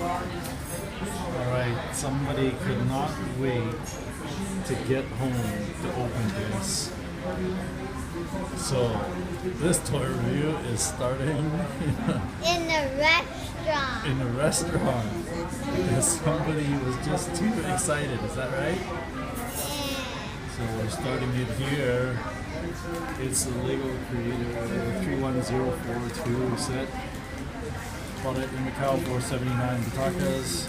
Alright, somebody could not wait to get home to open this. So, this toy review is starting In the restaurant. in a restaurant because somebody was just too excited. Is that right? So we're starting it here. It's the Lego Creator 31042 set. Bought it in Macau for $4.79 butacas.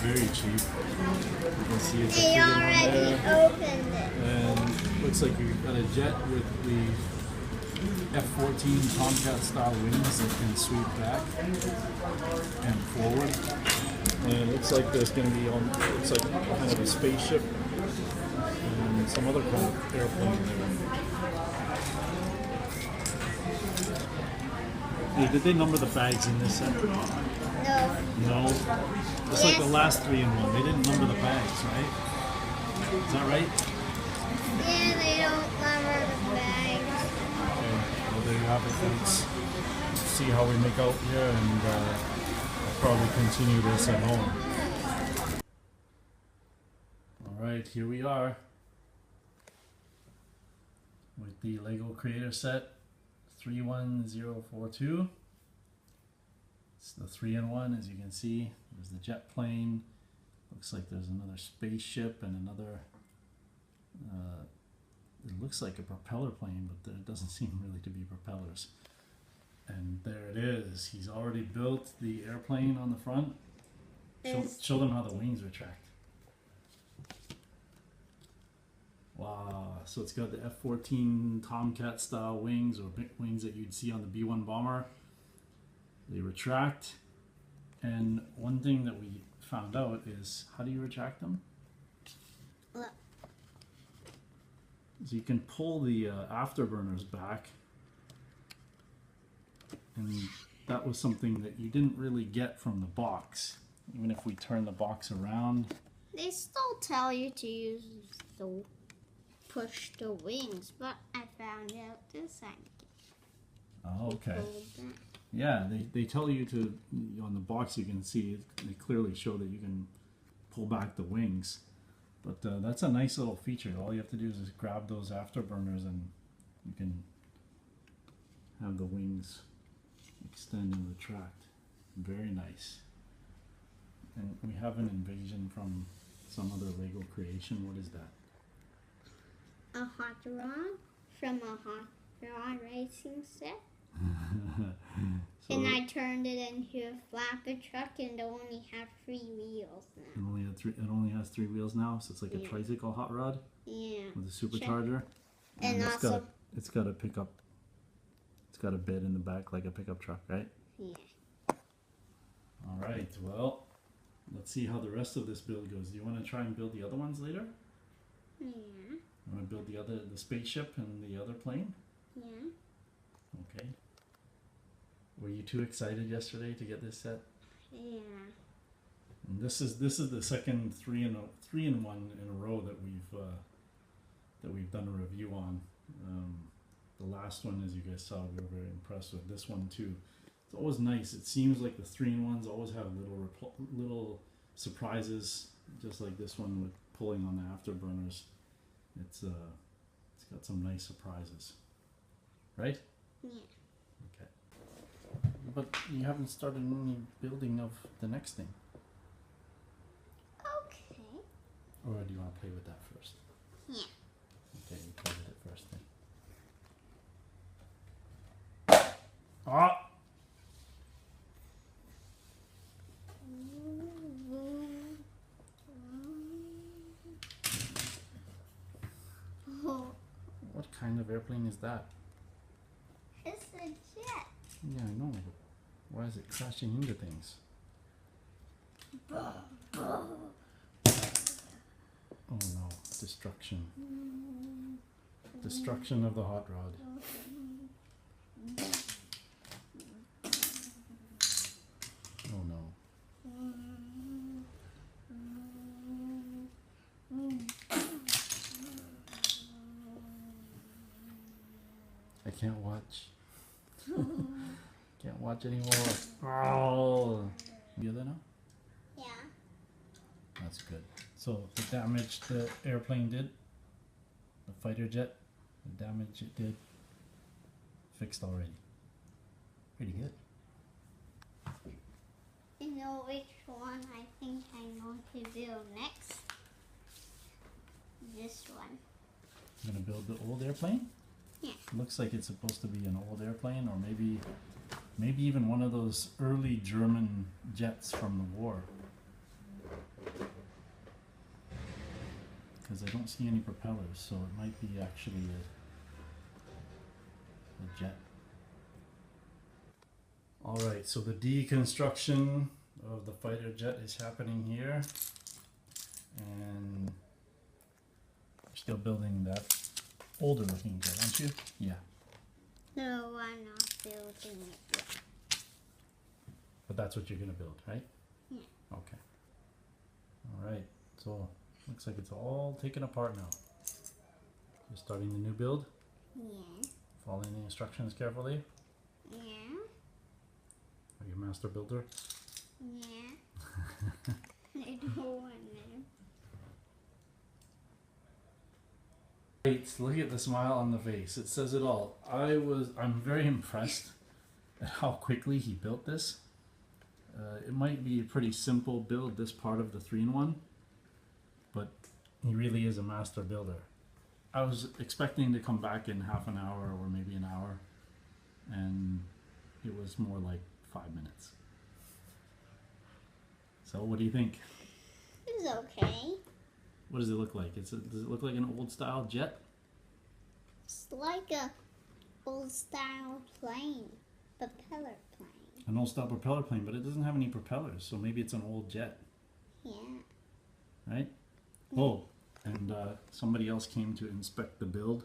Very cheap. You can see it's a They figure on already there. opened it. And looks like you've got a jet with the F-14 Tomcat style wings that can sweep back and forward. And it looks like there's going to be looks like kind of a spaceship and some other kind of airplane there. Hey, did they number the bags in this set? No. No. It's like the last 3-in-1. They didn't number the bags, right? Is that right? Yeah, they don't number the bags. Okay. Well, there you have it, folks. See how we make out here, and I'll probably continue this at home. Alright, here we are with the Lego Creator Set 31042. It's the 3-in-1, as you can see. There's the jet plane. Looks like there's another spaceship and another. It looks like a propeller plane, but there doesn't seem really to be propellers. And there it is. He's already built the airplane on the front. Show them how the wings retract. Wow, so it's got the F-14 Tomcat style wings, or wings that you'd see on the B-1 bomber. They retract, and one thing that we found out is, how do you retract them? Look. So you can pull the afterburners back, and that was something that you didn't really get from the box. Even if we turn the box around, They still tell you to use the push the wings, but I found out this time. oh, okay. Yeah, they tell you to, on the box you can see, they clearly show that you can pull back the wings. But that's a nice little feature. All you have to do is just grab those afterburners and you can have the wings extend and retract. Very nice. And we have an invasion from some other Lego creation. What is that? A hot rod from a hot rod racing set. So And I turned it into a flatbed truck, and it only had 3 wheels now. it only has 3 wheels now, so it's like a tricycle hot rod Yeah. with a supercharger. And also, it's got a pickup. It's got a bed in the back like a pickup truck, right? yeah. All right. Well, let's see how the rest of this build goes. Do you want to try and build the other ones later? Yeah. You want to build the spaceship and the other plane? Yeah. Okay. Were you too excited yesterday to get this set? Yeah. And this is the second 3-in-1 in a row that we've done a review on. The last one, as you guys saw, we were very impressed with. This one too. It's always nice. It seems like the 3-in-1s always have little surprises, just like this one with pulling on the afterburners. It's got some nice surprises, right? Yeah. Okay. But you haven't started any building of the next thing. Okay. Or do you want to play with that first? Yeah. Okay, you play with it first then. Ah! What kind of airplane is that? It's a jet. Yeah, I know. But why is it crashing into things? Oh no, destruction. Destruction of the hot rod. Oh no. I can't watch. Can't watch anymore. Oh. The other now? That's good. So the damage the airplane did, the fighter jet, the damage it did, fixed already. Pretty good. You know which one I think I'm going to build next? This one. You're gonna build the old airplane? Yeah. Looks like it's supposed to be an old airplane, or maybe even one of those early German jets from the war. Because I don't see any propellers, so it might be actually a jet. Alright, so the deconstruction of the fighter jet is happening here. And you're still building that older looking jet, aren't you? Yeah. No, I'm not building it yet. But that's what you're going to build, right? Yeah. Okay. Alright, so looks like it's all taken apart now. You're starting the new build? Yeah. Following the instructions carefully? Yeah. Are you a master builder? Yeah. I don't want to. Right, look at the smile on the face. It says it all. I'm very impressed at how quickly he built this. It might be a pretty simple build, this part of the 3-in-1, but he really is a master builder. I was expecting to come back in half an hour or maybe an hour, and it was more like 5 minutes. So what do you think? It's okay. What does it look like? Does it look like an old style jet? It's like a old style plane, propeller plane. An old style propeller plane, but it doesn't have any propellers, so maybe it's an old jet. Yeah. Right? Oh, and somebody else came to inspect the build.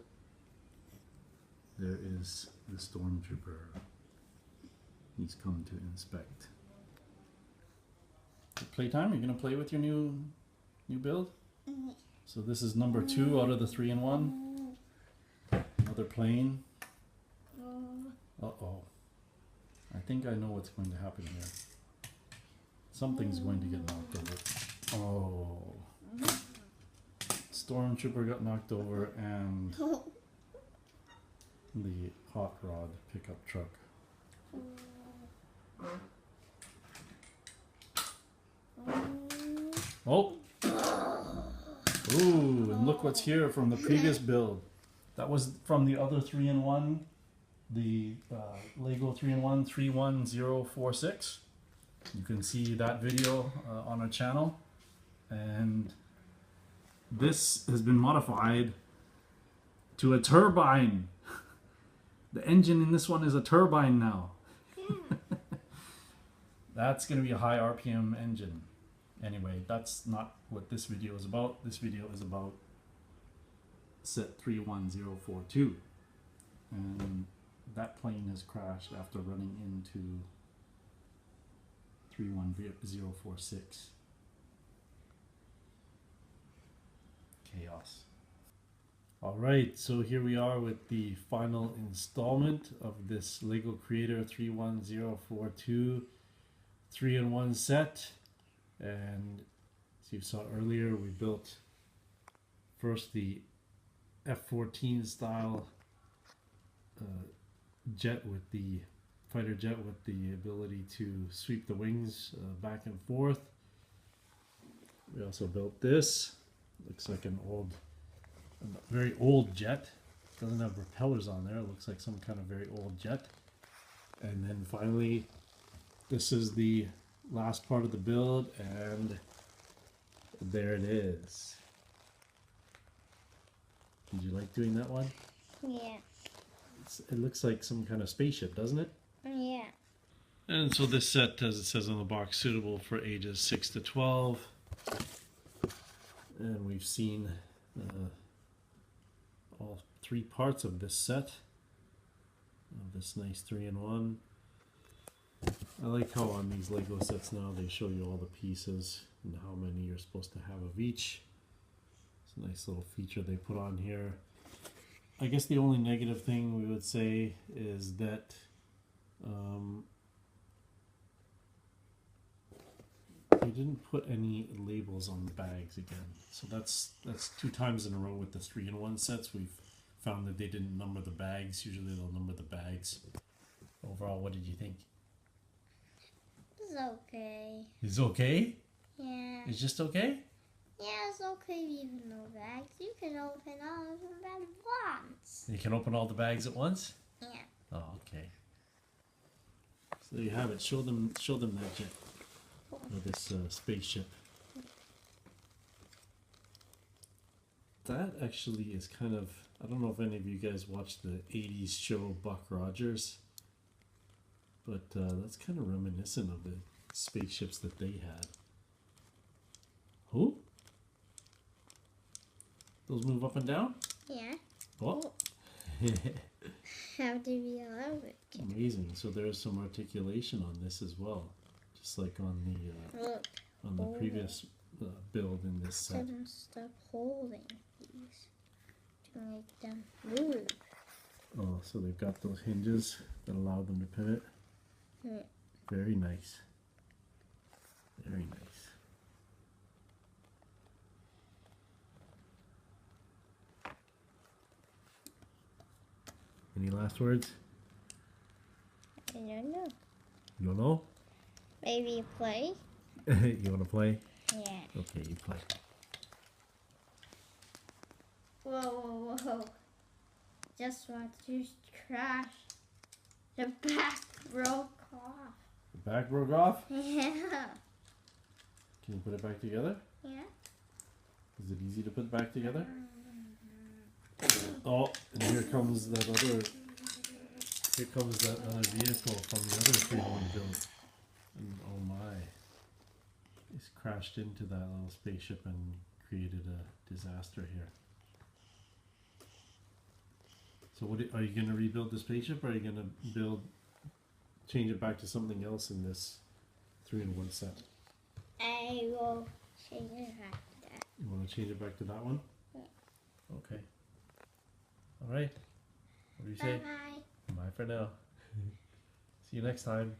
There is the stormtrooper. He's come to inspect. Playtime? You're gonna play with your new build? Mm-hmm. So this is number 2 out of the 3-in-1. Another plane. Uh-oh. I think I know what's going to happen here. Something's going to get knocked over. Oh. Stormtrooper got knocked over, and the hot rod pickup truck. Oh! Ooh, and look what's here from the previous build. That was from the other 3-in-1, the Lego 3-in-1 31046. You can see that video on our channel. And this has been modified to a turbine. The engine in this one is a turbine now. That's going to be a high RPM engine. Anyway, that's not what this video is about. This video is about set 31042. And that plane has crashed after running into 31046. Chaos. Alright, so here we are with the final installment of this Lego Creator 31042 3-in-1 set. And as you saw earlier, we built first the F-14 style jet with the fighter jet with the ability to sweep the wings back and forth. We also built this. Looks like an old, very old jet. Doesn't have propellers on there. It looks like some kind of very old jet. And then finally, this is the last part of the build, and there it is. Did you like doing that one? Yeah. It looks like some kind of spaceship, doesn't it? Yeah. And so this set, as it says on the box, suitable for ages 6 to 12. And we've seen all 3 parts of this set, of this nice 3-in-1. I like how on these Lego sets now they show you all the pieces and how many you're supposed to have of each. It's a nice little feature they put on here. I guess the only negative thing we would say is that They didn't put any labels on the bags again. So that's 2 times in a row with the 3-in-1 sets. We've found that they didn't number the bags. Usually they'll number the bags. Overall, what did you think? It's okay. It's okay? Yeah. It's just okay? Yeah, it's okay even no bags. You can open all of them at once. You can open all the bags at once? Yeah. Oh, okay. So there you have it. Show them that jet. Or this spaceship. That actually is kind of, I don't know if any of you guys watched the 80s show Buck Rogers, but that's kind of reminiscent of the spaceships that they had. Who? Those move up and down? Yeah. Oh. How do we allow it? Amazing. So there's some articulation on this as well, just like on Look. the previous build in this set. Shouldn't stop holding these to make them move. Oh, so they've got those hinges that allow them to pivot. Yeah. Very nice. Very nice. Any last words? I don't know. You don't know? Maybe you play? You want to play? Yeah. Okay, you play. Whoa, whoa, whoa. Just want to crash. The back broke off. The back broke off? Yeah. Can you put it back together? Yeah. Is it easy to put back together? Oh, and here comes that other vehicle from the other 3-in-1 build. And oh my. It's crashed into that little spaceship and created a disaster here. So what are you going to rebuild the spaceship, or are you going to change it back to something else in this 3-in-1 set? I will change it back to that. You want to change it back to that one? Yeah. Okay. All right. What do you say? Bye-bye. Bye for now. See you next time.